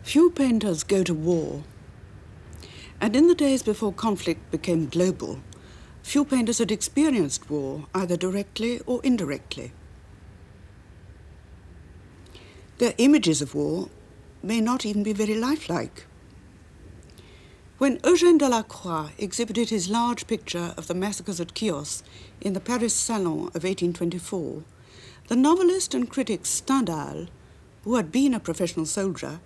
Few painters go to war, and in the days before conflict became global, few painters had experienced war either directly or indirectly. Their images of war may not even be very lifelike. When Eugène Delacroix exhibited his large picture of the massacres at Chios in the Paris Salon of 1824, the novelist and critic Stendhal, who had been a professional soldier,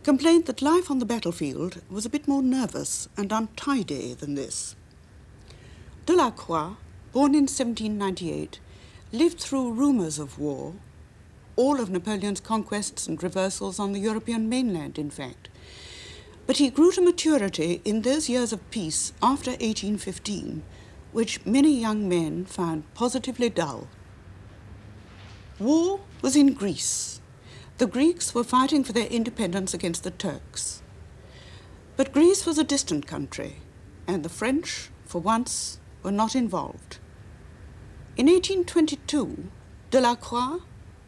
complained that life on the battlefield was a bit more nervous and untidy than this. Delacroix, born in 1798, lived through rumours of war, all of Napoleon's conquests and reversals on the European mainland, in fact. But he grew to maturity in those years of peace after 1815, which many young men found positively dull. War was in Greece. The Greeks were fighting for their independence against the Turks. But Greece was a distant country, and the French, for once, were not involved. In 1822, Delacroix,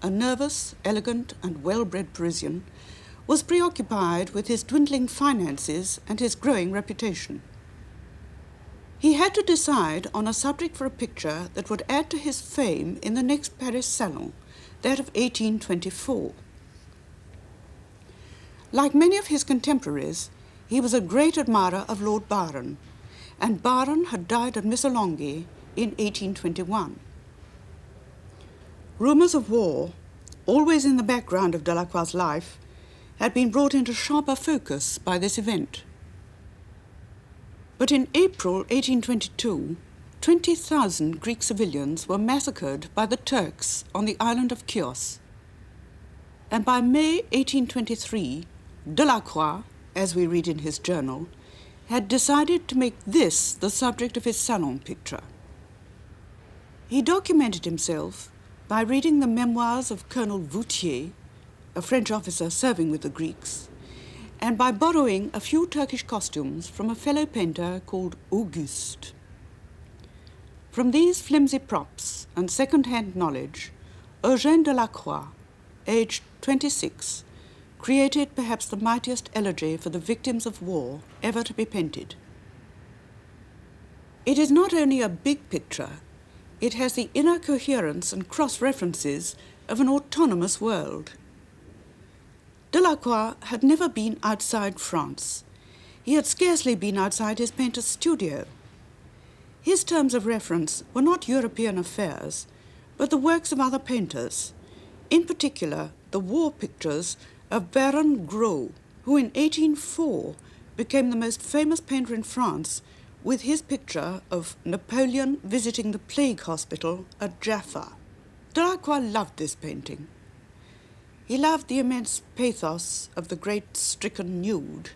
a nervous, elegant, and well-bred Parisian, was preoccupied with his dwindling finances and his growing reputation. He had to decide on a subject for a picture that would add to his fame in the next Paris Salon, that of 1824. Like many of his contemporaries, he was a great admirer of Lord Byron, and Byron had died at Missolonghi in 1821. Rumours of war, always in the background of Delacroix's life, had been brought into sharper focus by this event. But in April 1822, 20,000 Greek civilians were massacred by the Turks on the island of Chios. And by May 1823, Delacroix, as we read in his journal, had decided to make this the subject of his salon picture. He documented himself by reading the memoirs of Colonel Voutier, a French officer serving with the Greeks, and by borrowing a few Turkish costumes from a fellow painter called Auguste. From these flimsy props and second-hand knowledge, Eugène Delacroix, aged 26, created perhaps the mightiest elegy for the victims of war ever to be painted. It is not only a big picture, it has the inner coherence and cross-references of an autonomous world. Delacroix had never been outside France. He had scarcely been outside his painter's studio. His terms of reference were not European affairs, but the works of other painters, in particular the war pictures of Baron Gros, who in 1804 became the most famous painter in France with his picture of Napoleon visiting the plague hospital at Jaffa. Delacroix loved this painting. He loved the immense pathos of the great stricken nude,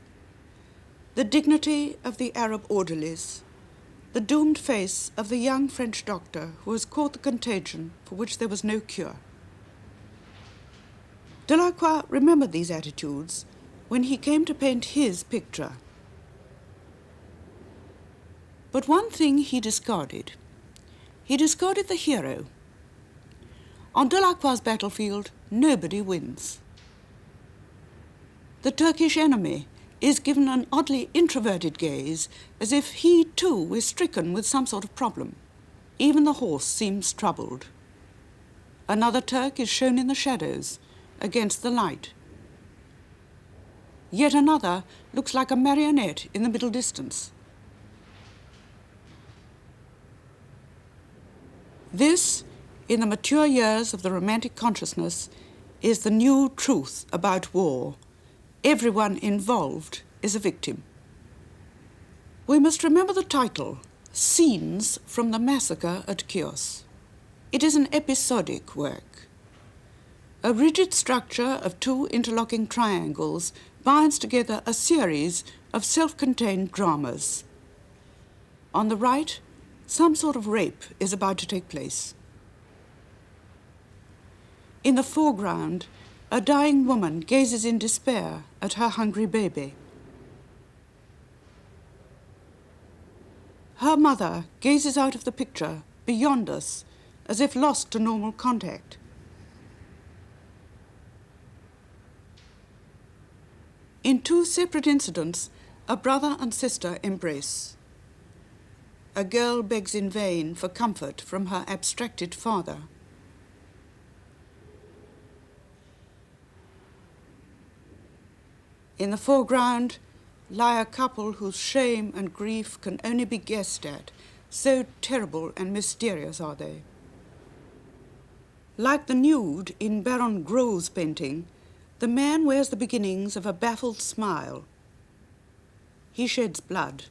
the dignity of the Arab orderlies, the doomed face of the young French doctor who has caught the contagion for which there was no cure. Delacroix remembered these attitudes when he came to paint his picture. But one thing he discarded. He discarded the hero. On Delacroix's battlefield, nobody wins. The Turkish enemy is given an oddly introverted gaze, as if he too is stricken with some sort of problem. Even the horse seems troubled. Another Turk is shown in the shadows, against the light. Yet another looks like a marionette in the middle distance. This, in the mature years of the Romantic consciousness, is the new truth about war. Everyone involved is a victim. We must remember the title, Scenes from the Massacre at Chios. It is an episodic work. A rigid structure of two interlocking triangles binds together a series of self-contained dramas. On the right, some sort of rape is about to take place. In the foreground, a dying woman gazes in despair at her hungry baby. Her mother gazes out of the picture, beyond us, as if lost to normal contact. In two separate incidents, a brother and sister embrace. A girl begs in vain for comfort from her abstracted father. In the foreground lie a couple whose shame and grief can only be guessed at, so terrible and mysterious are they. Like the nude in Baron Grove's painting, the man wears the beginnings of a baffled smile. He sheds blood.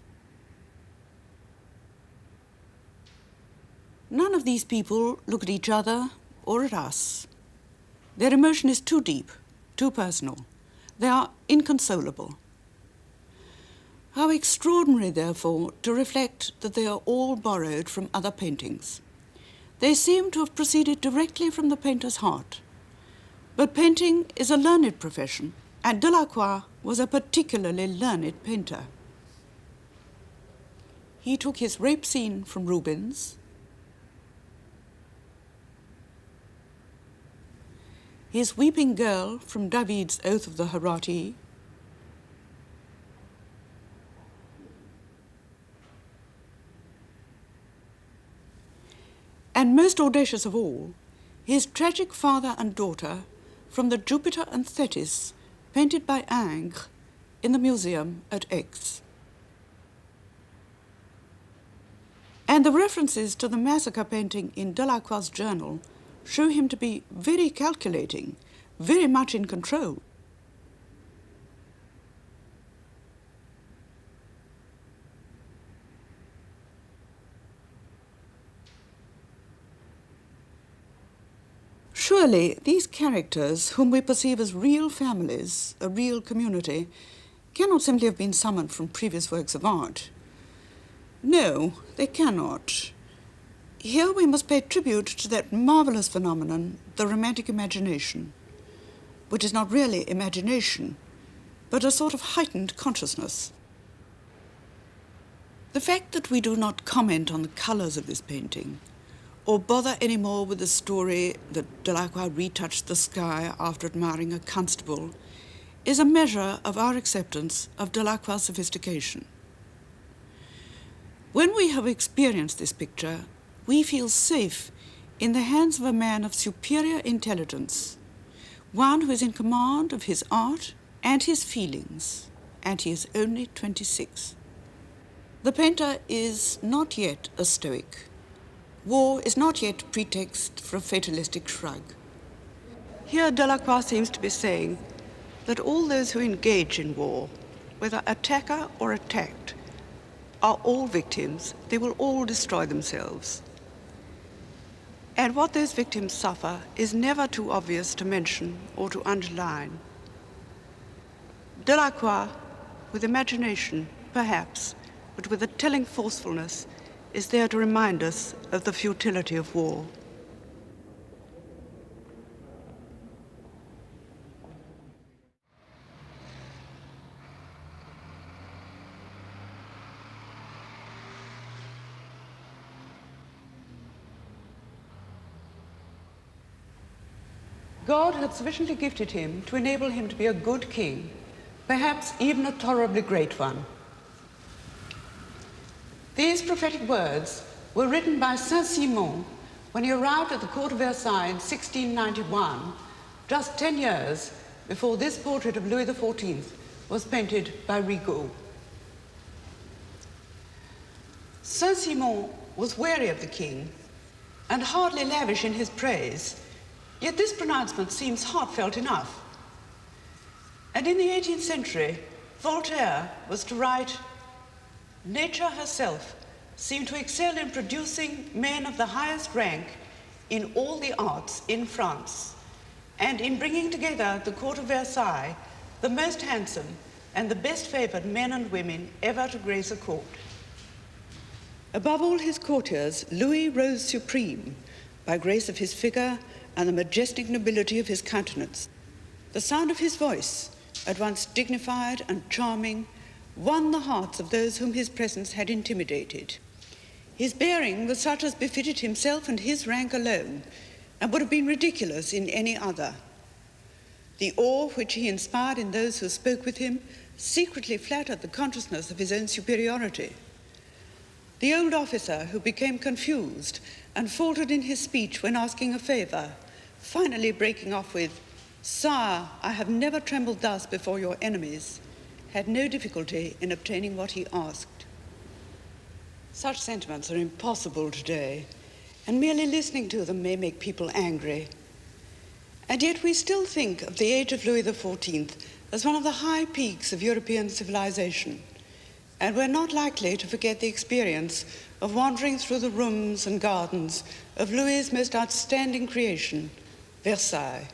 None of these people look at each other or at us. Their emotion is too deep, too personal. They are inconsolable. How extraordinary, therefore, to reflect that they are all borrowed from other paintings. They seem to have proceeded directly from the painter's heart. But painting is a learned profession, and Delacroix was a particularly learned painter. He took his rape scene from Rubens, his weeping girl from David's Oath of the Herati, and most audacious of all, his tragic father and daughter from the Jupiter and Thetis, painted by Ingres in the museum at Aix. And the references to the massacre painting in Delacroix's journal show him to be very calculating, very much in control. Surely these characters, whom we perceive as real families, a real community, cannot simply have been summoned from previous works of art. No, they cannot. Here we must pay tribute to that marvelous phenomenon, the romantic imagination, which is not really imagination, but a sort of heightened consciousness. The fact that we do not comment on the colors of this painting, or bother any more with the story that Delacroix retouched the sky after admiring a constable, is a measure of our acceptance of Delacroix's sophistication. When we have experienced this picture, we feel safe in the hands of a man of superior intelligence, one who is in command of his art and his feelings, and he is only 26. The painter is not yet a stoic. War is not yet pretext for a fatalistic shrug. Here Delacroix seems to be saying that all those who engage in war, whether attacker or attacked, are all victims. They will all destroy themselves. And what those victims suffer is never too obvious to mention or to underline. Delacroix, with imagination, perhaps, but with a telling forcefulness, is there to remind us of the futility of war. God had sufficiently gifted him to enable him to be a good king, perhaps even a tolerably great one. These prophetic words were written by Saint-Simon when he arrived at the court of Versailles in 1691, just 10 years before this portrait of Louis XIV was painted by Rigaud. Saint-Simon was wary of the king and hardly lavish in his praise, yet this pronouncement seems heartfelt enough. And in the 18th century, Voltaire was to write, "Nature herself seemed to excel in producing men of the highest rank in all the arts in France, and in bringing together the court of Versailles, the most handsome and the best favored men and women ever to grace a court." Above all his courtiers, Louis rose supreme by grace of his figure and the majestic nobility of his countenance. The sound of his voice, at once dignified and charming, won the hearts of those whom his presence had intimidated. His bearing was such as befitted himself and his rank alone, and would have been ridiculous in any other. The awe which he inspired in those who spoke with him secretly flattered the consciousness of his own superiority. The old officer, who became confused and faltered in his speech when asking a favor, finally breaking off with, "Sire, I have never trembled thus before your enemies," had no difficulty in obtaining what he asked. Such sentiments are impossible today, and merely listening to them may make people angry. And yet we still think of the age of Louis XIV as one of the high peaks of European civilization, and we're not likely to forget the experience of wandering through the rooms and gardens of Louis's most outstanding creation, Versailles.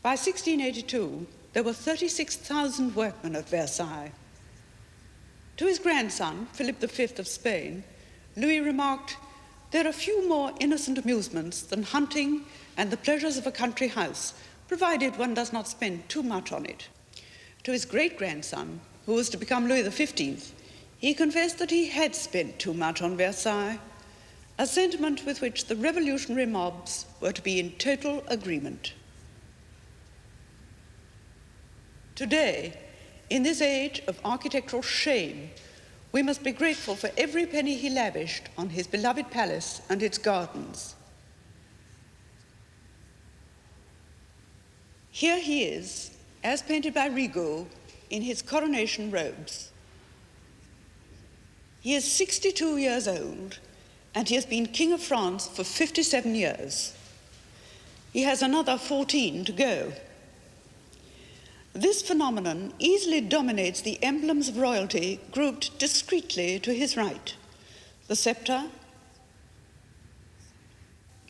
By 1682, there were 36,000 workmen at Versailles. To his grandson, Philip V of Spain, Louis remarked, "There are few more innocent amusements than hunting and the pleasures of a country house, provided one does not spend too much on it." To his great-grandson, who was to become Louis XV, he confessed that he had spent too much on Versailles, a sentiment with which the revolutionary mobs were to be in total agreement. Today, in this age of architectural shame, we must be grateful for every penny he lavished on his beloved palace and its gardens. Here he is, as painted by Rigaud, in his coronation robes. He is 62 years old, and he has been King of France for 57 years. He has another 14 to go. This phenomenon easily dominates the emblems of royalty grouped discreetly to his right: the scepter,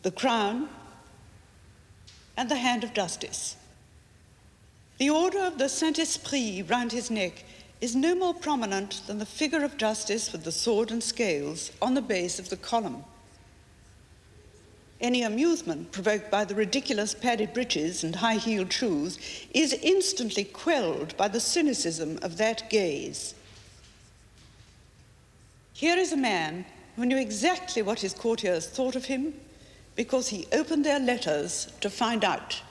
the crown, and the hand of justice. The order of the Saint-Esprit round his neck is no more prominent than the figure of justice with the sword and scales on the base of the column. Any amusement provoked by the ridiculous padded breeches and high-heeled shoes is instantly quelled by the cynicism of that gaze. Here is a man who knew exactly what his courtiers thought of him because he opened their letters to find out.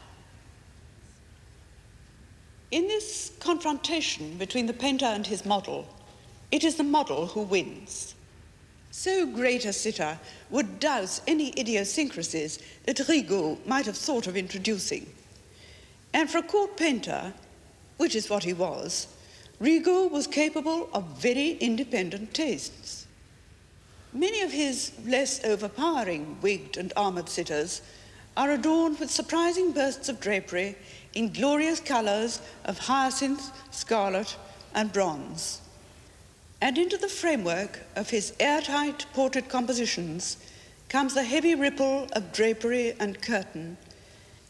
In this confrontation between the painter and his model, it is the model who wins. So great a sitter would douse any idiosyncrasies that Rigaud might have thought of introducing. And for a court painter, which is what he was, Rigaud was capable of very independent tastes. Many of his less overpowering wigged and armoured sitters are adorned with surprising bursts of drapery in glorious colours of hyacinth, scarlet, and bronze. And into the framework of his airtight portrait compositions comes the heavy ripple of drapery and curtain,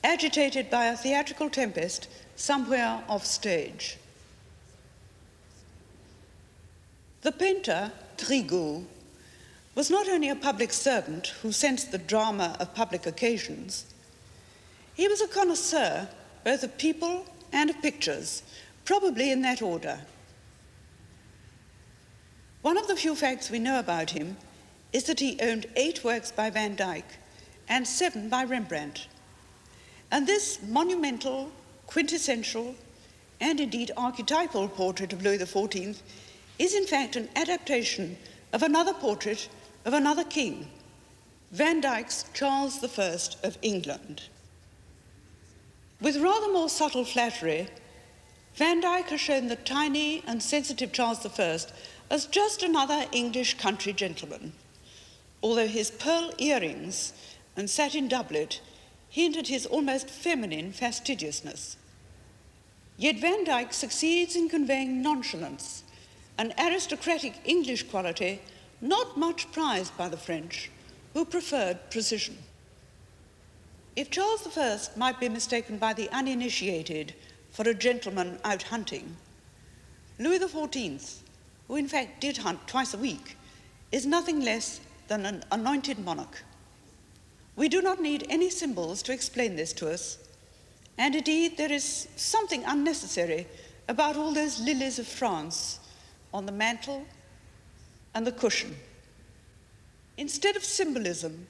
agitated by a theatrical tempest somewhere off stage. The painter, Rigaud, was not only a public servant who sensed the drama of public occasions, he was a connoisseur both of people and of pictures, probably in that order. One of the few facts we know about him is that he owned 8 works by Van Dyck and 7 by Rembrandt. And this monumental, quintessential, and indeed archetypal portrait of Louis XIV is in fact an adaptation of another portrait of another king, Van Dyck's Charles I of England. With rather more subtle flattery, Van Dyck has shown the tiny and sensitive Charles I as just another English country gentleman, although his pearl earrings and satin doublet hinted his almost feminine fastidiousness. Yet Van Dyck succeeds in conveying nonchalance, an aristocratic English quality not much prized by the French, who preferred precision. If Charles I might be mistaken by the uninitiated for a gentleman out hunting, Louis XIV, who in fact did hunt twice a week, is nothing less than an anointed monarch. We do not need any symbols to explain this to us, and indeed there is something unnecessary about all those lilies of France on the mantle and the cushion. Instead of symbolism,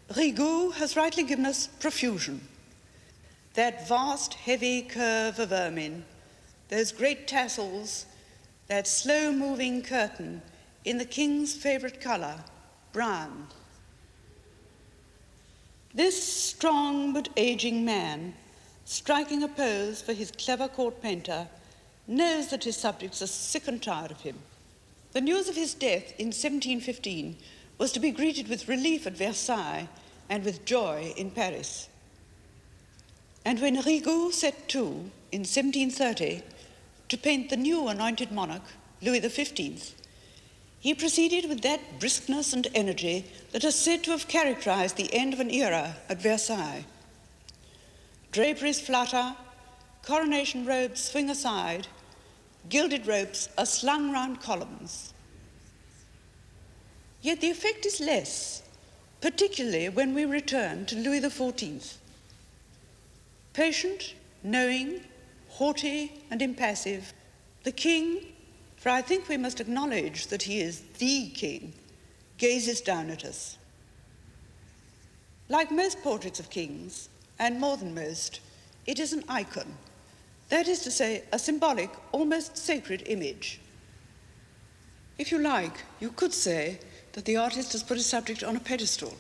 Rigaud has rightly given us profusion. That vast, heavy curve of ermine, those great tassels, that slow-moving curtain in the king's favorite color, brown. This strong but aging man, striking a pose for his clever court painter, knows that his subjects are sick and tired of him. The news of his death in 1715 was to be greeted with relief at Versailles and with joy in Paris. And when Rigaud set to, in 1730, to paint the new anointed monarch, Louis XV, he proceeded with that briskness and energy that is said to have characterized the end of an era at Versailles. Draperies flutter, coronation robes swing aside, gilded ropes are slung round columns. Yet the effect is less, particularly when we return to Louis XIV. Patient, knowing, haughty, and impassive, the king, for I think we must acknowledge that he is the king, gazes down at us. Like most portraits of kings, and more than most, it is an icon, that is to say, a symbolic, almost sacred image. If you like, you could say that the artist has put his subject on a pedestal.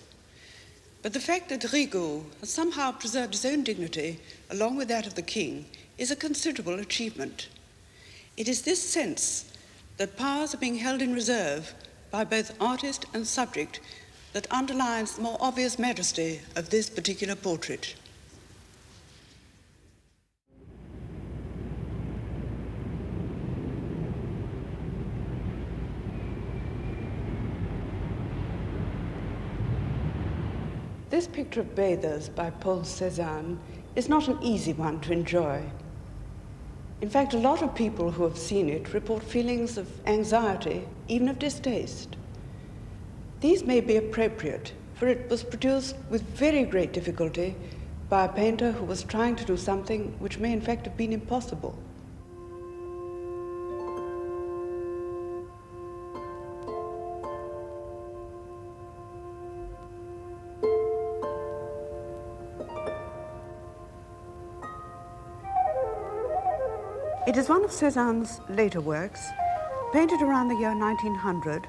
But the fact that Rigaud has somehow preserved his own dignity along with that of the king is a considerable achievement. It is this sense that powers are being held in reserve by both artist and subject that underlines the more obvious majesty of this particular portrait. This picture of bathers by Paul Cezanne is not an easy one to enjoy. In fact, a lot of people who have seen it report feelings of anxiety, even of distaste. These may be appropriate, for it was produced with very great difficulty by a painter who was trying to do something which may in fact have been impossible. It is one of Cezanne's later works, painted around the year 1900,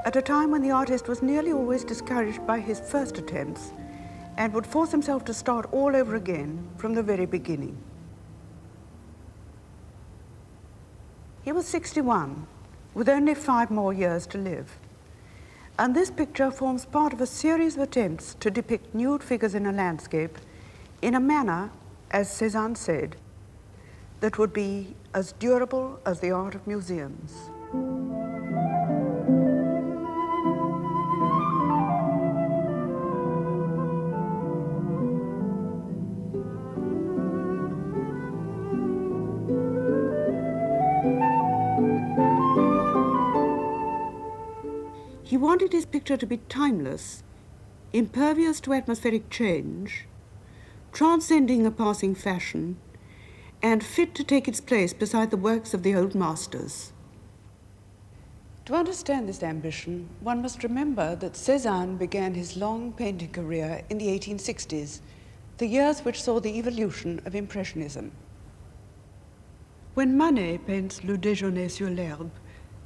at a time when the artist was nearly always discouraged by his first attempts and would force himself to start all over again from the very beginning. He was 61, with only 5 more years to live. And this picture forms part of a series of attempts to depict nude figures in a landscape in a manner, as Cezanne said, that would be as durable as the art of museums. He wanted his picture to be timeless, impervious to atmospheric change, transcending a passing fashion, and fit to take its place beside the works of the old masters. To understand this ambition, one must remember that Cezanne began his long painting career in the 1860s, the years which saw the evolution of Impressionism. When Manet paints Le Déjeuner sur l'herbe,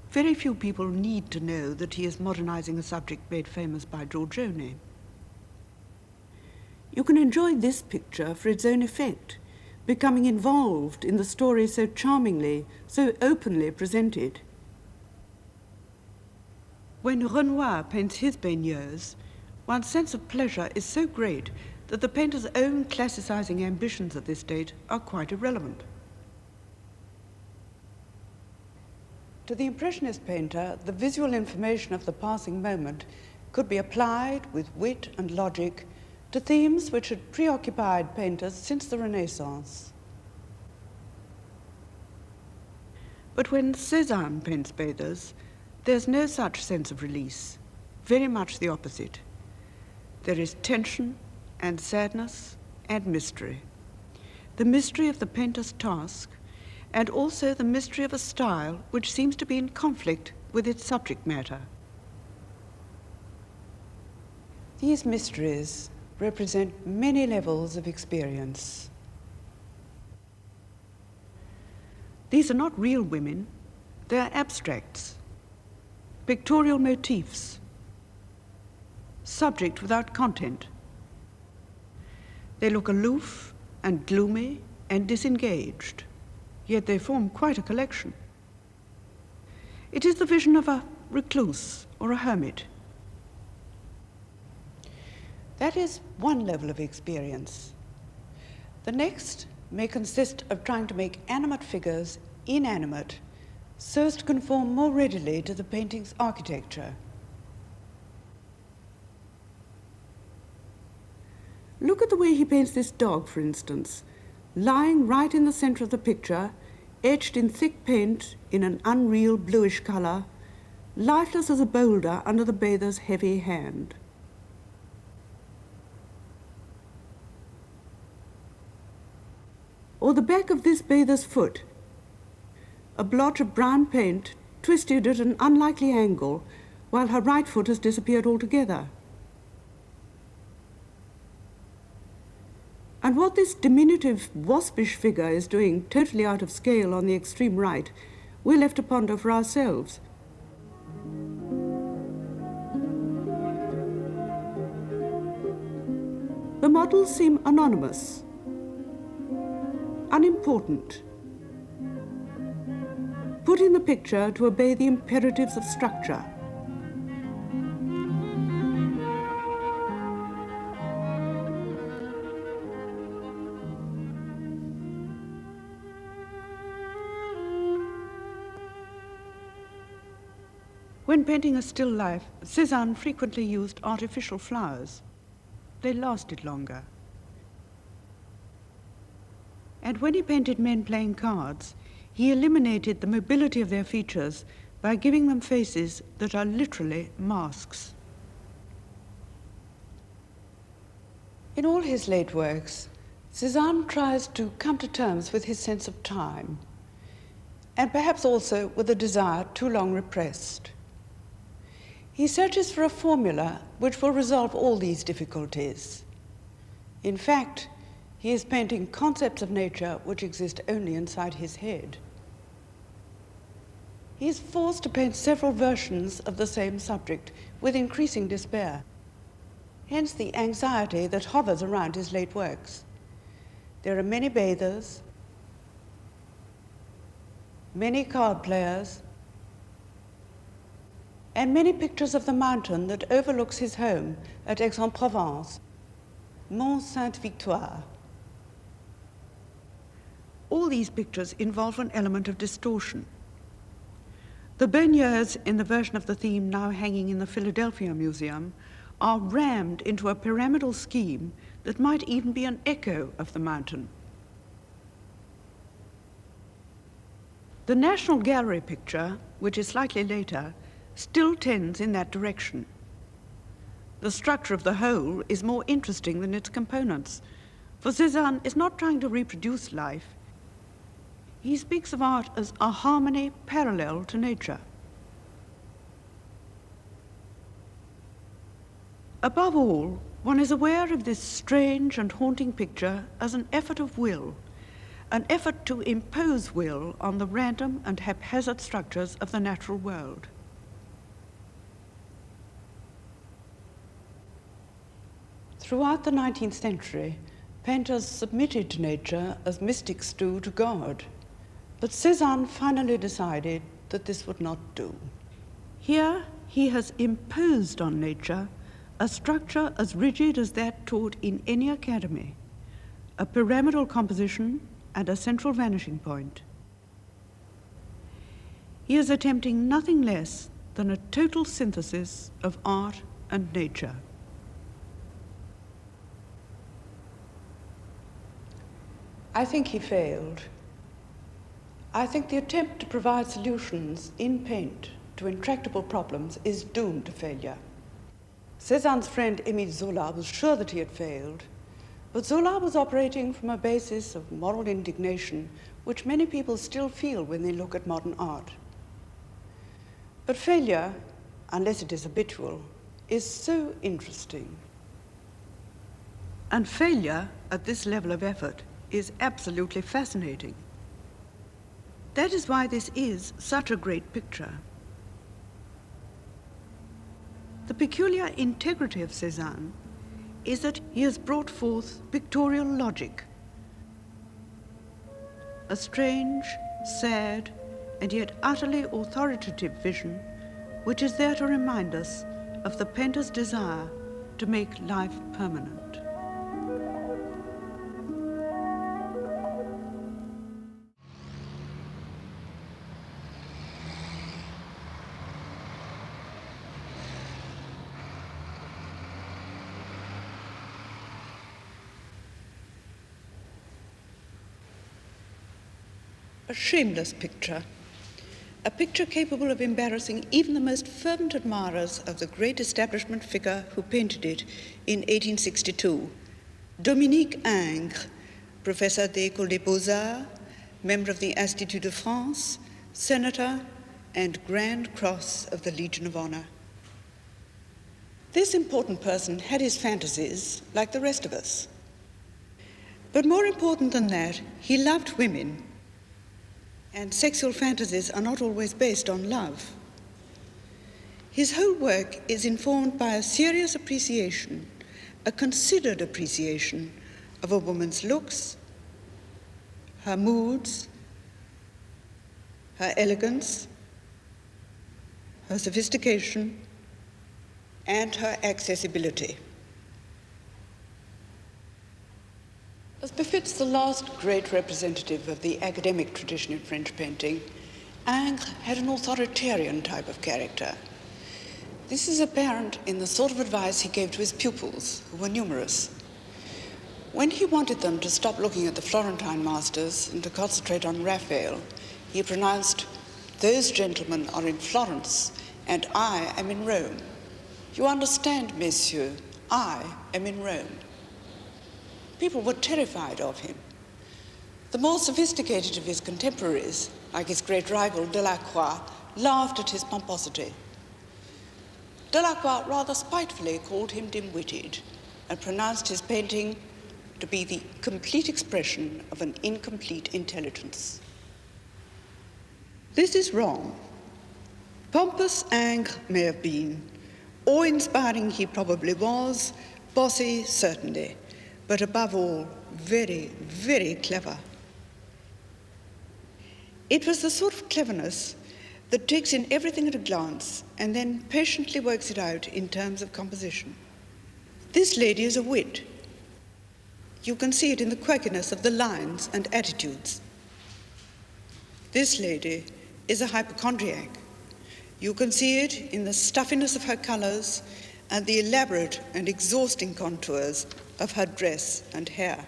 very few people need to know that he is modernizing a subject made famous by Giorgione. You can enjoy this picture for its own effect, becoming involved in the story so charmingly, so openly presented. When Renoir paints his baigneurs, one's sense of pleasure is so great that the painter's own classicizing ambitions at this date are quite irrelevant. To the Impressionist painter, the visual information of the passing moment could be applied with wit and logic to themes which had preoccupied painters since the Renaissance. But when Cezanne paints bathers, there's no such sense of release, very much the opposite. There is tension and sadness and mystery. The mystery of the painter's task, and also the mystery of a style which seems to be in conflict with its subject matter. These mysteries represent many levels of experience. These are not real women, they are abstracts, pictorial motifs, subject without content. They look aloof and gloomy and disengaged, yet they form quite a collection. It is the vision of a recluse or a hermit. That is one level of experience. The next may consist of trying to make animate figures inanimate so as to conform more readily to the painting's architecture. Look at the way he paints this dog, for instance, lying right in the center of the picture, etched in thick paint in an unreal bluish color, lifeless as a boulder under the bather's heavy hand. Or the back of this bather's foot, a blotch of brown paint twisted at an unlikely angle while her right foot has disappeared altogether. And what this diminutive, waspish figure is doing totally out of scale on the extreme right, we're left to ponder for ourselves. The models seem anonymous, unimportant, put in the picture to obey the imperatives of structure. When painting a still life, Cezanne frequently used artificial flowers. They lasted longer. And when he painted men playing cards, he eliminated the mobility of their features by giving them faces that are literally masks. In all his late works, Cezanne tries to come to terms with his sense of time, and perhaps also with a desire too long repressed. He searches for a formula which will resolve all these difficulties. In fact, he is painting concepts of nature which exist only inside his head. He is forced to paint several versions of the same subject with increasing despair. Hence the anxiety that hovers around his late works. There are many bathers, many card players, and many pictures of the mountain that overlooks his home at Aix-en-Provence, Mont Sainte-Victoire. All these pictures involve an element of distortion. The baigneurs in the version of the theme now hanging in the Philadelphia Museum are rammed into a pyramidal scheme that might even be an echo of the mountain. The National Gallery picture, which is slightly later, still tends in that direction. The structure of the whole is more interesting than its components, for Cezanne is not trying to reproduce life. He speaks of art as a harmony parallel to nature. Above all, one is aware of this strange and haunting picture as an effort of will, an effort to impose will on the random and haphazard structures of the natural world. Throughout the 19th century, painters submitted to nature as mystics do to God. But Cezanne finally decided that this would not do. Here, he has imposed on nature a structure as rigid as that taught in any academy, a pyramidal composition and a central vanishing point. He is attempting nothing less than a total synthesis of art and nature. I think he failed. I think the attempt to provide solutions in paint to intractable problems is doomed to failure. Cezanne's friend Émile Zola was sure that he had failed, but Zola was operating from a basis of moral indignation which many people still feel when they look at modern art. But failure, unless it is habitual, is so interesting. And failure at this level of effort is absolutely fascinating. That is why this is such a great picture. The peculiar integrity of Cezanne is that he has brought forth pictorial logic, a strange, sad, and yet utterly authoritative vision which is there to remind us of the painter's desire to make life permanent. A shameless picture, a picture capable of embarrassing even the most fervent admirers of the great establishment figure who painted it in 1862, Dominique Ingres, professor des Écoles des Beaux-Arts, member of the Institut de France, senator, and Grand Cross of the Legion of Honor. This important person had his fantasies like the rest of us. But more important than that, he loved women. And sexual fantasies are not always based on love. His whole work is informed by a serious appreciation, a considered appreciation of a woman's looks, her moods, her elegance, her sophistication, and her accessibility. As befits the last great representative of the academic tradition in French painting, Ingres had an authoritarian type of character. This is apparent in the sort of advice he gave to his pupils, who were numerous. When he wanted them to stop looking at the Florentine masters and to concentrate on Raphael, he pronounced, "Those gentlemen are in Florence, and I am in Rome. You understand, messieurs, I am in Rome." People were terrified of him. The more sophisticated of his contemporaries, like his great rival Delacroix, laughed at his pomposity. Delacroix rather spitefully called him dim-witted and pronounced his painting to be the complete expression of an incomplete intelligence. This is wrong. Pompous Ingres may have been, awe-inspiring he probably was, bossy certainly, but above all, very, very clever. It was the sort of cleverness that takes in everything at a glance and then patiently works it out in terms of composition. This lady is a wit. You can see it in the quirkiness of the lines and attitudes. This lady is a hypochondriac. You can see it in the stuffiness of her colors and the elaborate and exhausting contours of her dress and hair.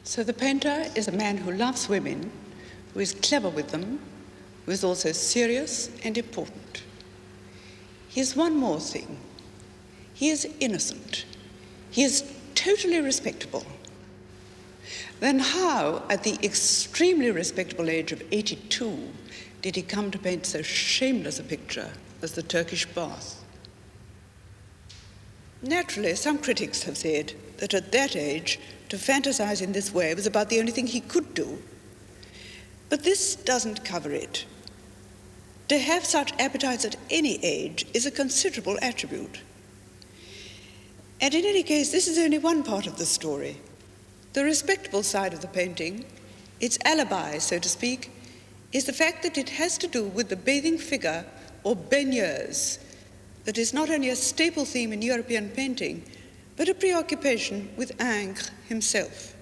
So the painter is a man who loves women, who is clever with them, who is also serious and important. He is one more thing. He is innocent. He is totally respectable. Then how, at the extremely respectable age of 82, did he come to paint so shameless a picture as the Turkish bath? Naturally, some critics have said that at that age, to fantasize in this way was about the only thing he could do. But this doesn't cover it. To have such appetites at any age is a considerable attribute. And in any case, this is only one part of the story. The respectable side of the painting, its alibi, so to speak, is the fact that it has to do with the bathing figure, or baigneuse, that is not only a staple theme in European painting, but a preoccupation with Ingres himself.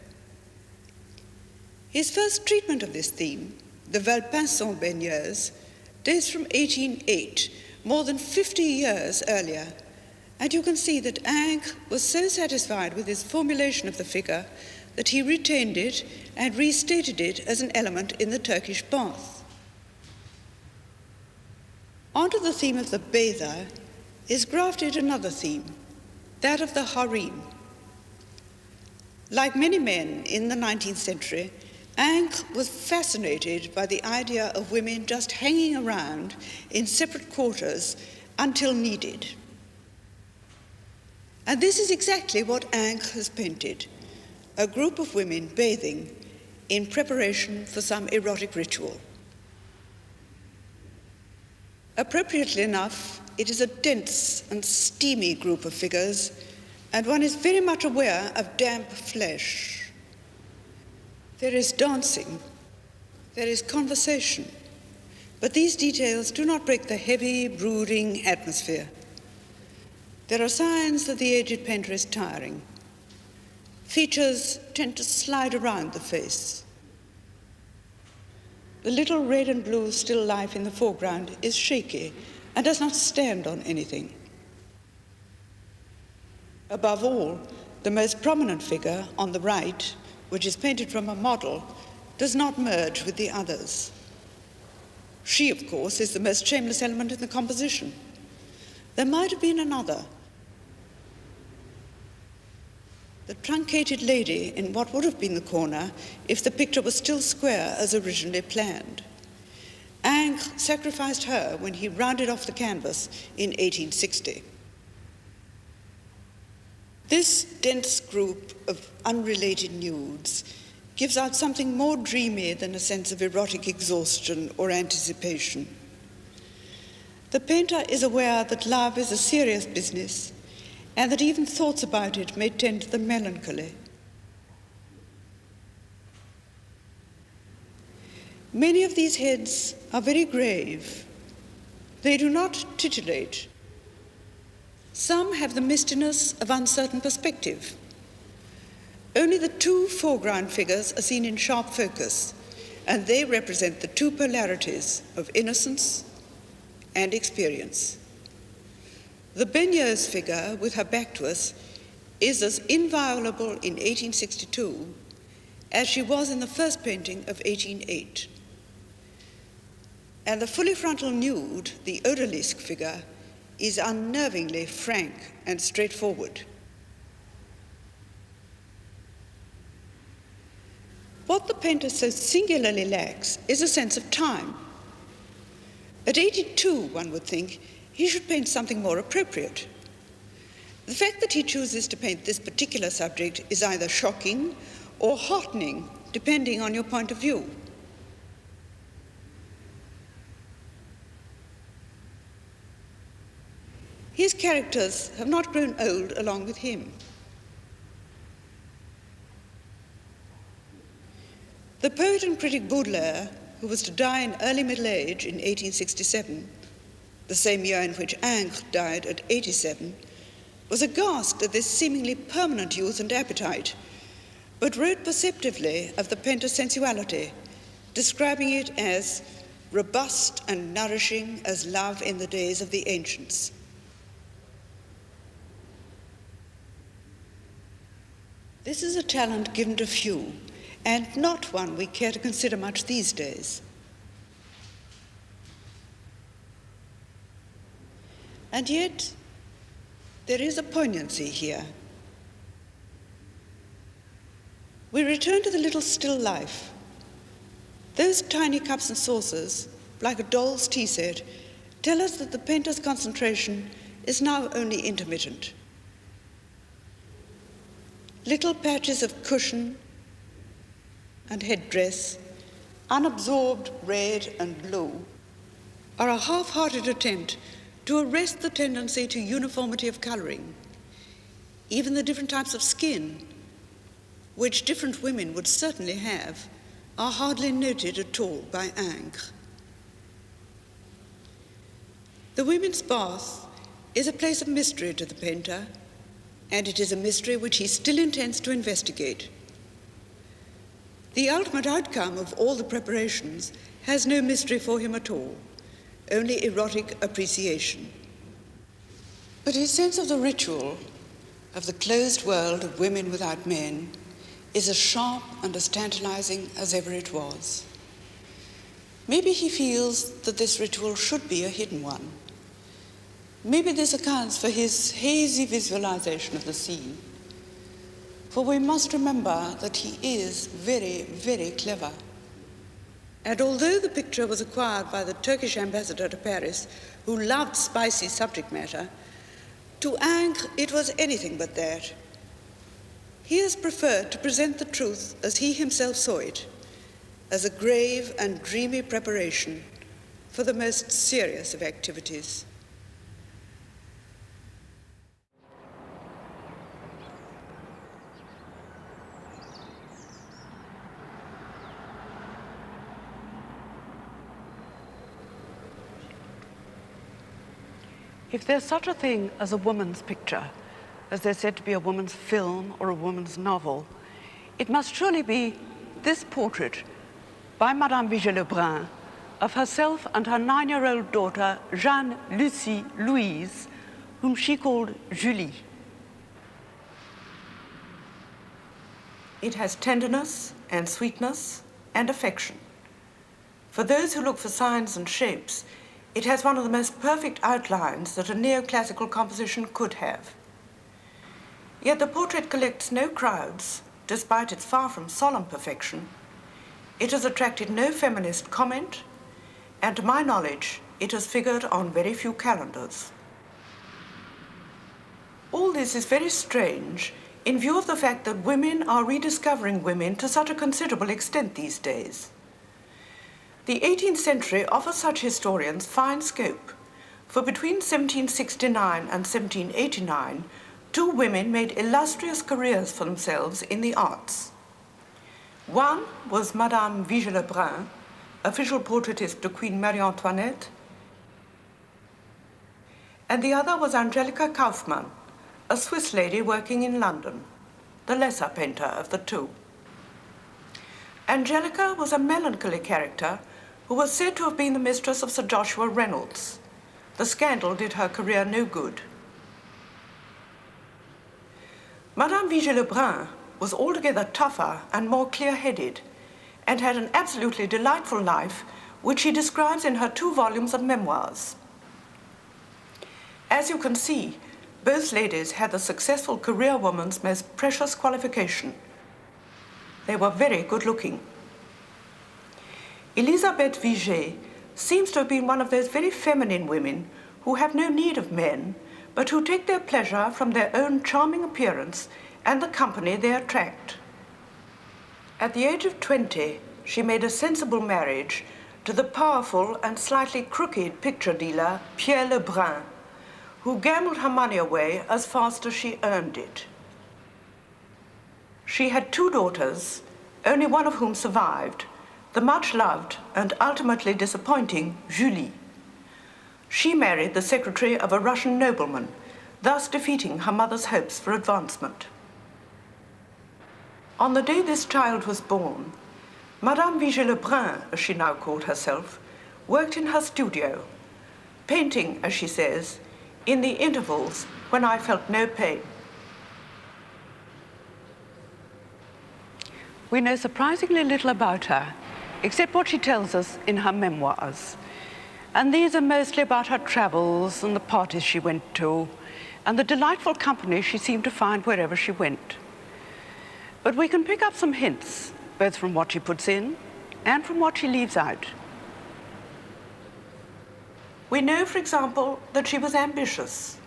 His first treatment of this theme, the Valpinçon baigneuse, dates from 1808, more than 50 years earlier, and you can see that Ingres was so satisfied with his formulation of the figure that he retained it and restated it as an element in the Turkish bath. Onto the theme of the bather is grafted another theme, that of the harem. Like many men in the 19th century, Ingres was fascinated by the idea of women just hanging around in separate quarters until needed. And this is exactly what Ingres has painted, a group of women bathing in preparation for some erotic ritual. Appropriately enough, it is a dense and steamy group of figures, and one is very much aware of damp flesh. There is dancing, there is conversation, but these details do not break the heavy, brooding atmosphere. There are signs that the aged painter is tiring. Features tend to slide around the face. The little red and blue still life in the foreground is shaky and does not stand on anything. Above all, the most prominent figure on the right, which is painted from a model, does not merge with the others. She, of course, is the most shameless element in the composition. There might have been another. The truncated lady in what would have been the corner if the picture was still square as originally planned. Ingres sacrificed her when he rounded off the canvas in 1860. This dense group of unrelated nudes gives out something more dreamy than a sense of erotic exhaustion or anticipation. The painter is aware that love is a serious business, and that even thoughts about it may tend to the melancholy. Many of these heads are very grave. They do not titillate. Some have the mistiness of uncertain perspective. Only the two foreground figures are seen in sharp focus, and they represent the two polarities of innocence and experience. The baigneuse figure, with her back to us, is as inviolable in 1862 as she was in the first painting of 1808. And the fully frontal nude, the odalisque figure, is unnervingly frank and straightforward. What the painter so singularly lacks is a sense of time. At 82, one would think, he should paint something more appropriate. The fact that he chooses to paint this particular subject is either shocking or heartening, depending on your point of view. His characters have not grown old along with him. The poet and critic Baudelaire, who was to die in early middle age in 1867, the same year in which Ingres died at 87, was aghast at this seemingly permanent youth and appetite, but wrote perceptively of the painter's sensuality, describing it as robust and nourishing as love in the days of the ancients. This is a talent given to few, and not one we care to consider much these days. And yet, there is a poignancy here. We return to the little still life. Those tiny cups and saucers, like a doll's tea set, tell us that the painter's concentration is now only intermittent. Little patches of cushion and headdress, unabsorbed red and blue, are a half-hearted attempt to arrest the tendency to uniformity of coloring. Even the different types of skin, which different women would certainly have, are hardly noted at all by Ingres. The women's bath is a place of mystery to the painter, and it is a mystery which he still intends to investigate. The ultimate outcome of all the preparations has no mystery for him at all, only erotic appreciation. But his sense of the ritual, of the closed world of women without men, is as sharp and as tantalizing as ever it was. Maybe he feels that this ritual should be a hidden one. Maybe this accounts for his hazy visualization of the scene. For we must remember that he is very, very clever. And although the picture was acquired by the Turkish ambassador to Paris, who loved spicy subject matter, to Ingres it was anything but that. He has preferred to present the truth as he himself saw it, as a grave and dreamy preparation for the most serious of activities. If there's such a thing as a woman's picture, as there's said to be a woman's film or a woman's novel, it must surely be this portrait by Madame Vigée-Lebrun of herself and her 9-year-old daughter, Jeanne Lucie Louise, whom she called Julie. It has tenderness and sweetness and affection. For those who look for signs and shapes, it has one of the most perfect outlines that a neoclassical composition could have. Yet the portrait collects no crowds, despite its far from solemn perfection. It has attracted no feminist comment, and to my knowledge, it has figured on very few calendars. All this is very strange in view of the fact that women are rediscovering women to such a considerable extent these days. The 18th century offers such historians fine scope, for between 1769 and 1789, 2 women made illustrious careers for themselves in the arts. One was Madame Vigée-Lebrun, official portraitist to Queen Marie-Antoinette, and the other was Angelica Kauffmann, a Swiss lady working in London, the lesser painter of the 2. Angelica was a melancholy character who was said to have been the mistress of Sir Joshua Reynolds. The scandal did her career no good. Madame Vigée-Lebrun was altogether tougher and more clear-headed, and had an absolutely delightful life, which she describes in her 2 volumes of memoirs. As you can see, both ladies had the successful career woman's most precious qualification. They were very good-looking. Elisabeth Vigée seems to have been one of those very feminine women who have no need of men, but who take their pleasure from their own charming appearance and the company they attract. At the age of 20, she made a sensible marriage to the powerful and slightly crooked picture dealer Pierre Lebrun, who gambled her money away as fast as she earned it. She had 2 daughters, only one of whom survived, the much-loved and ultimately disappointing Julie. She married the secretary of a Russian nobleman, thus defeating her mother's hopes for advancement. On the day this child was born, Madame Vigée-Lebrun, as she now called herself, worked in her studio, painting, as she says, in the intervals when I felt no pain. We know surprisingly little about her, except what she tells us in her memoirs. And these are mostly about her travels and the parties she went to, and the delightful company she seemed to find wherever she went. But we can pick up some hints, both from what she puts in and from what she leaves out. We know, for example, that she was ambitious.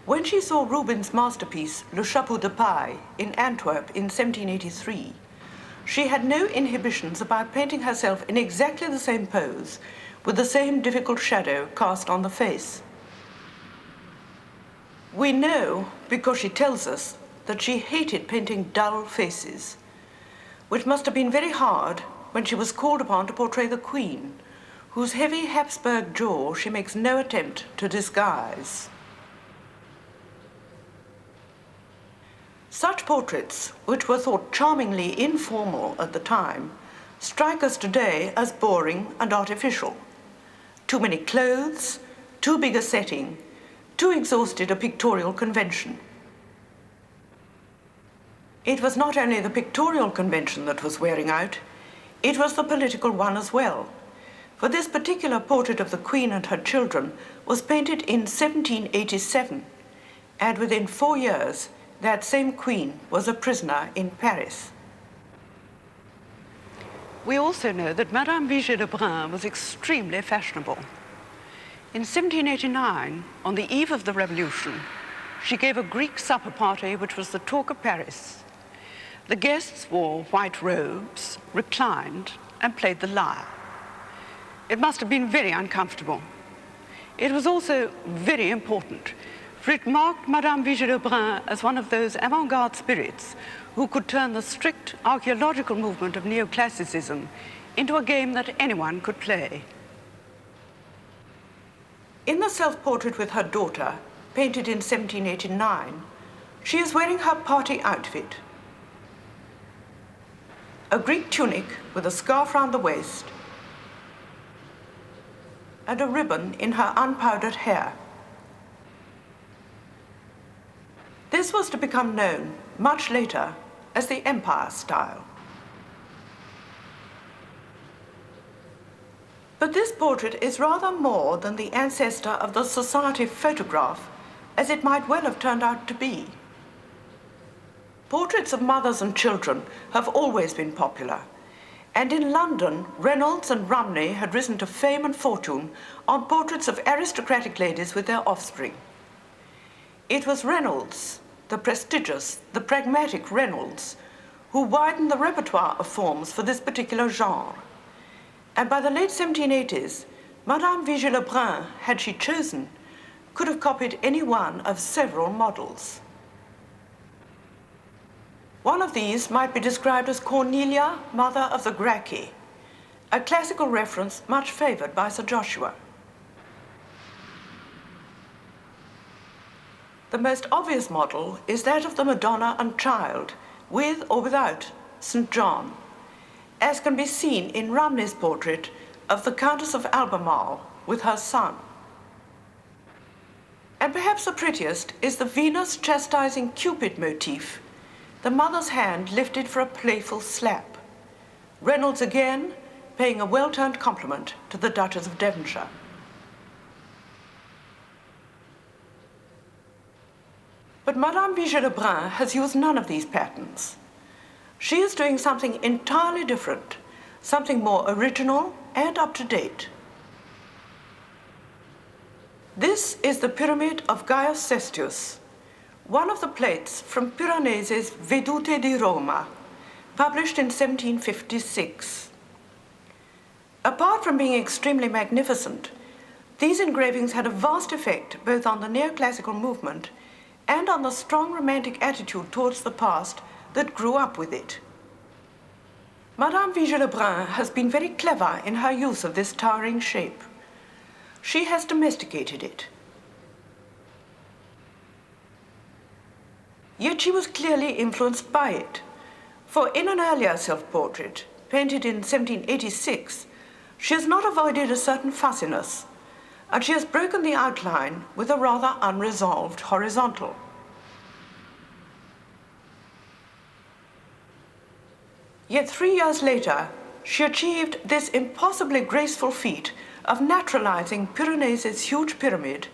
When she saw Rubens' masterpiece, Le Chapeau de Paille, in Antwerp in 1783, she had no inhibitions about painting herself in exactly the same pose, with the same difficult shadow cast on the face. We know, because she tells us, that she hated painting dull faces. which must have been very hard when she was called upon to portray the Queen, whose heavy Habsburg jaw she makes no attempt to disguise. Such portraits, which were thought charmingly informal at the time, strike us today as boring and artificial. Too many clothes, too big a setting, too exhausted a pictorial convention. It was not only the pictorial convention that was wearing out, it was the political one as well. For this particular portrait of the Queen and her children was painted in 1787, and within 4 years, that same Queen was a prisoner in Paris. We also know that Madame Vigée Lebrun was extremely fashionable. In 1789, on the eve of the Revolution, she gave a Greek supper party which was the talk of Paris. The guests wore white robes, reclined, and played the lyre. It must have been very uncomfortable. It was also very important, for it marked Madame Vigée Lebrun as one of those avant-garde spirits who could turn the strict archaeological movement of neoclassicism into a game that anyone could play. In the self-portrait with her daughter, painted in 1789, she is wearing her party outfit. A Greek tunic with a scarf round the waist and a ribbon in her unpowdered hair. This was to become known much later as the Empire style. But this portrait is rather more than the ancestor of the society photograph, as it might well have turned out to be. Portraits of mothers and children have always been popular, and in London, Reynolds and Rumney had risen to fame and fortune on portraits of aristocratic ladies with their offspring. It was Reynolds, the prestigious, the pragmatic Reynolds, who widened the repertoire of forms for this particular genre. And by the late 1780s, Madame Vigée Lebrun, had she chosen, could have copied any one of several models. One of these might be described as Cornelia, mother of the Gracchi, a classical reference much favored by Sir Joshua. The most obvious model is that of the Madonna and Child, with or without St. John, as can be seen in Rumney's portrait of the Countess of Albemarle with her son. And perhaps the prettiest is the Venus chastising Cupid motif, the mother's hand lifted for a playful slap. Reynolds again paying a well-turned compliment to the Duchess of Devonshire. But Madame Vigée Lebrun has used none of these patterns. She is doing something entirely different, something more original and up-to-date. This is the pyramid of Gaius Cestius, one of the plates from Piranese's Vedute di Roma, published in 1756. Apart from being extremely magnificent, these engravings had a vast effect both on the neoclassical movement and on the strong romantic attitude towards the past that grew up with it. Madame Vigée Lebrun has been very clever in her use of this towering shape. She has domesticated it. Yet she was clearly influenced by it, for in an earlier self-portrait, painted in 1786, she has not avoided a certain fussiness, and she has broken the outline with a rather unresolved horizontal. Yet 3 years later, she achieved this impossibly graceful feat of naturalizing Piranese's huge pyramid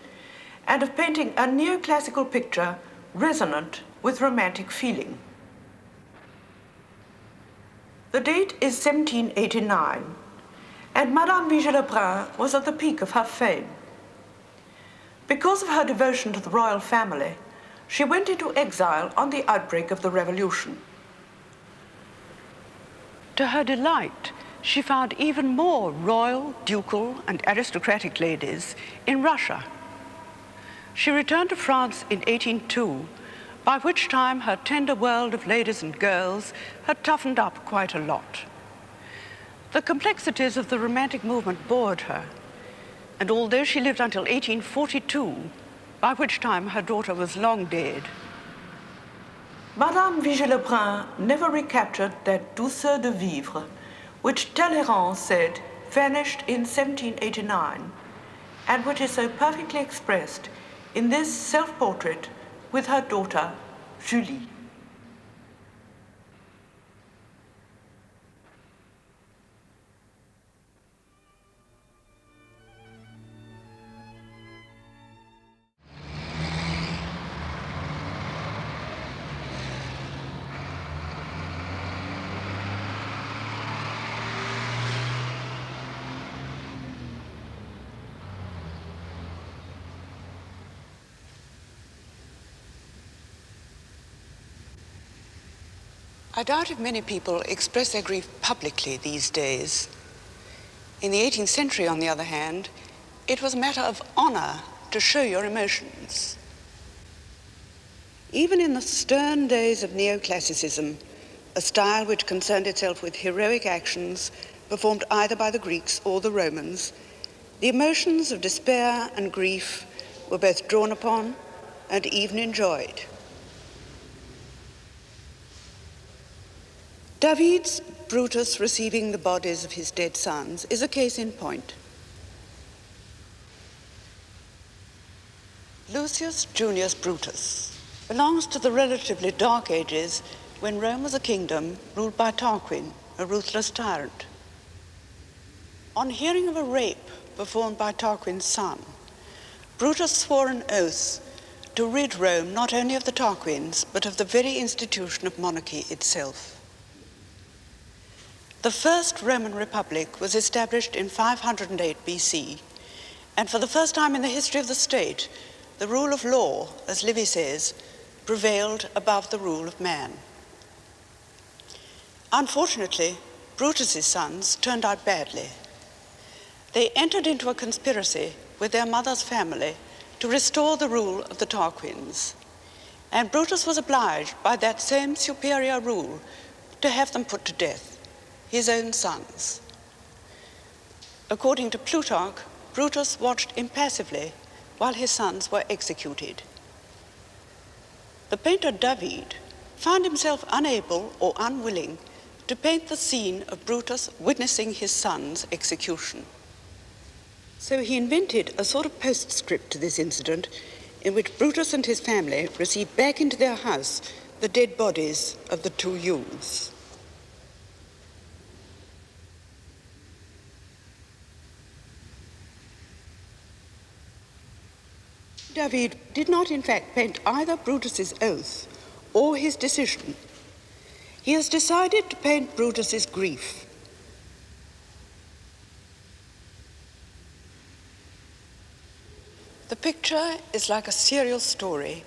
and of painting a neoclassical picture resonant with romantic feeling. The date is 1789, and Madame Vigée Lebrun was at the peak of her fame. Because of her devotion to the royal family, she went into exile on the outbreak of the Revolution. To her delight, she found even more royal, ducal, and aristocratic ladies in Russia. She returned to France in 1802, by which time her tender world of ladies and girls had toughened up quite a lot. The complexities of the romantic movement bored her, and although she lived until 1842, by which time her daughter was long dead, Madame Vigée-Lebrun never recaptured that douceur de vivre, which Talleyrand said vanished in 1789, and which is so perfectly expressed in this self-portrait with her daughter, Julie. I doubt if many people express their grief publicly these days. In the 18th century, on the other hand, it was a matter of honor to show your emotions. Even in the stern days of neoclassicism, a style which concerned itself with heroic actions performed either by the Greeks or the Romans, the emotions of despair and grief were both drawn upon and even enjoyed. David's Brutus receiving the bodies of his dead sons is a case in point. Lucius Junius Brutus belongs to the relatively dark ages when Rome was a kingdom ruled by Tarquin, a ruthless tyrant. On hearing of a rape performed by Tarquin's son, Brutus swore an oath to rid Rome not only of the Tarquins, but of the very institution of monarchy itself. The first Roman Republic was established in 508 BC, and for the first time in the history of the state, the rule of law, as Livy says, prevailed above the rule of man. Unfortunately, Brutus's sons turned out badly. They entered into a conspiracy with their mother's family to restore the rule of the Tarquins, and Brutus was obliged by that same superior rule to have them put to death, his own sons. According to Plutarch, Brutus watched impassively while his sons were executed. The painter David found himself unable or unwilling to paint the scene of Brutus witnessing his son's execution. So he invented a sort of postscript to this incident in which Brutus and his family received back into their house the dead bodies of the two youths. David did not in fact paint either Brutus's oath or his decision. He has decided to paint Brutus's grief. The picture is like a serial story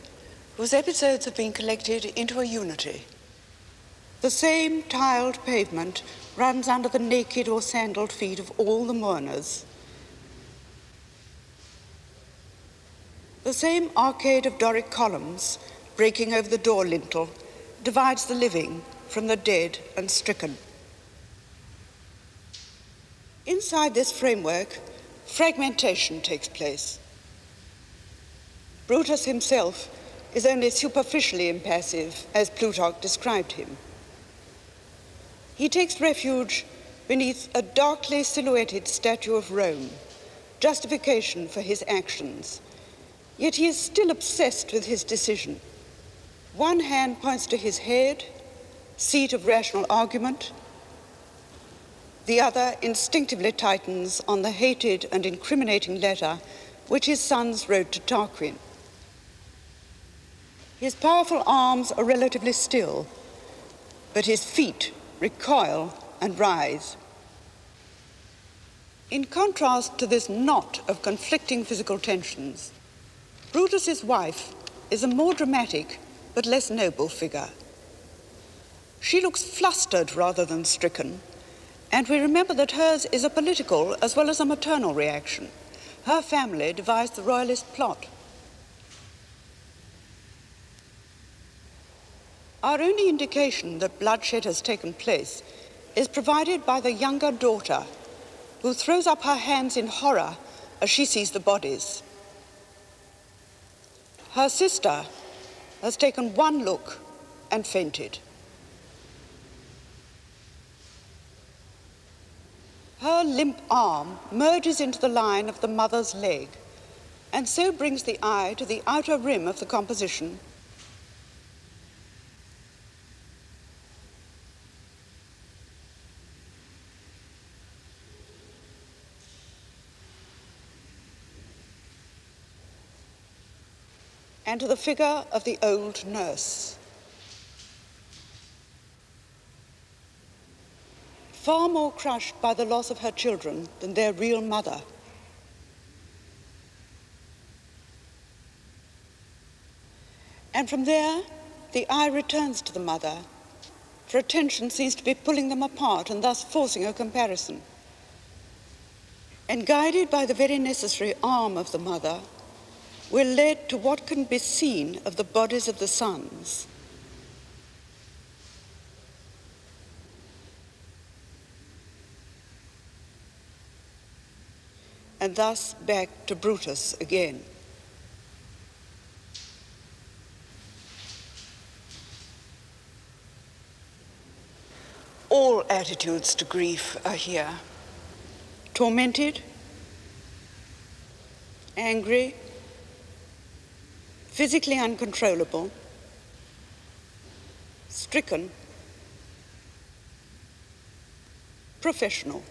whose episodes have been collected into a unity. The same tiled pavement runs under the naked or sandaled feet of all the mourners. The same arcade of Doric columns, breaking over the door lintel, divides the living from the dead and stricken. Inside this framework, fragmentation takes place. Brutus himself is only superficially impassive, as Plutarch described him. He takes refuge beneath a darkly silhouetted statue of Rome, justification for his actions. Yet he is still obsessed with his decision. One hand points to his head, seat of rational argument. The other instinctively tightens on the hated and incriminating letter which his sons wrote to Tarquin. His powerful arms are relatively still, but his feet recoil and rise. In contrast to this knot of conflicting physical tensions, Brutus's wife is a more dramatic but less noble figure. She looks flustered rather than stricken, and we remember that hers is a political as well as a maternal reaction. Her family devised the royalist plot. Our only indication that bloodshed has taken place is provided by the younger daughter, who throws up her hands in horror as she sees the bodies. Her sister has taken one look and fainted. Her limp arm merges into the line of the mother's leg, and so brings the eye to the outer rim of the composition. And to the figure of the old nurse. Far more crushed by the loss of her children than their real mother. And from there, the eye returns to the mother, for attention seems to be pulling them apart and thus forcing a comparison. And guided by the very necessary arm of the mother, we're led to what can be seen of the bodies of the sons. And thus back to Brutus again. All attitudes to grief are here. Tormented, angry, physically uncontrollable, stricken, professional.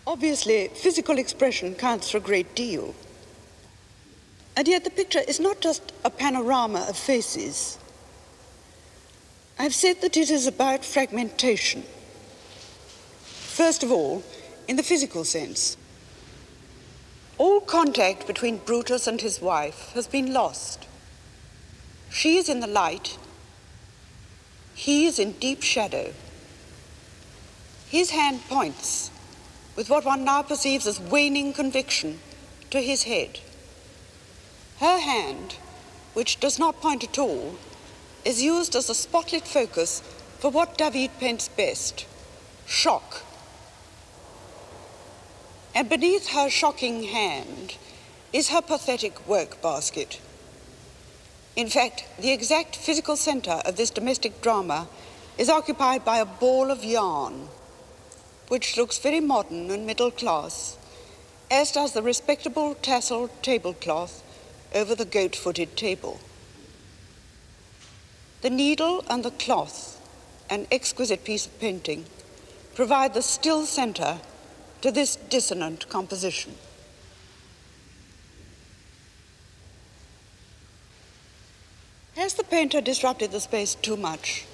Obviously, physical expression counts for a great deal. And yet the picture is not just a panorama of faces. I've said that it is about fragmentation. First of all, in the physical sense. All contact between Brutus and his wife has been lost. She is in the light. He is in deep shadow. His hand points, with what one now perceives as waning conviction, to his head. Her hand, which does not point at all, is used as a spotlit focus for what David paints best, shock. And beneath her shocking hand is her pathetic work basket. In fact, the exact physical center of this domestic drama is occupied by a ball of yarn, which looks very modern and middle class, as does the respectable tasseled tablecloth over the goat-footed table. The needle and the cloth, an exquisite piece of painting, provide the still center to this dissonant composition. Has the painter disrupted the space too much?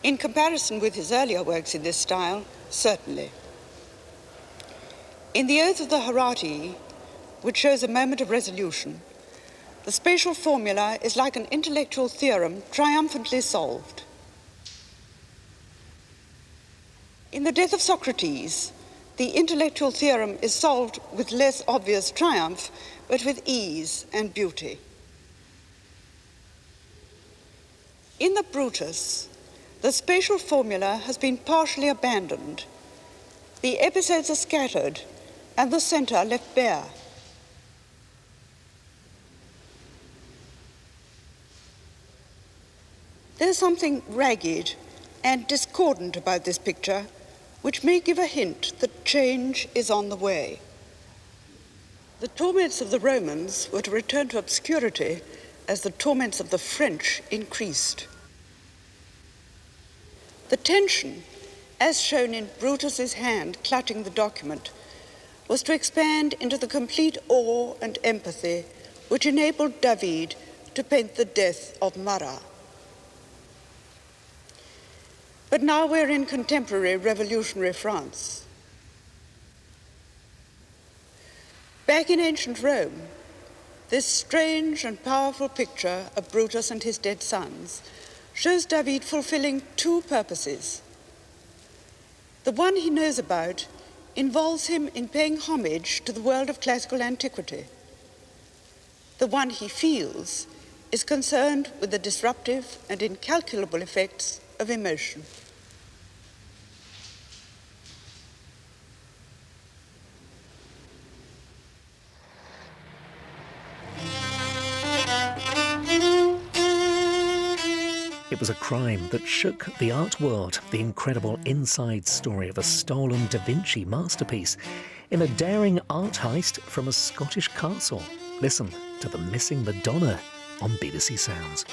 In comparison with his earlier works in this style, certainly. In The Oath of the Hierarchy, which shows a moment of resolution, the spatial formula is like an intellectual theorem triumphantly solved. In The Death of Socrates, the intellectual theorem is solved with less obvious triumph, but with ease and beauty. In the Brutus, the spatial formula has been partially abandoned. The episodes are scattered and the center left bare. There's something ragged and discordant about this picture, which may give a hint that change is on the way. The torments of the Romans were to return to obscurity as the torments of the French increased. The tension, as shown in Brutus's hand clutching the document, was to expand into the complete awe and empathy which enabled David to paint the death of Marat. But now we're in contemporary revolutionary France. Back in ancient Rome, this strange and powerful picture of Brutus and his dead sons shows David fulfilling two purposes. The one he knows about involves him in paying homage to the world of classical antiquity. The one he feels is concerned with the disruptive and incalculable effects of emotion. It was a crime that shook the art world, the incredible inside story of a stolen Da Vinci masterpiece in a daring art heist from a Scottish castle. Listen to The Missing Madonna on BBC Sounds.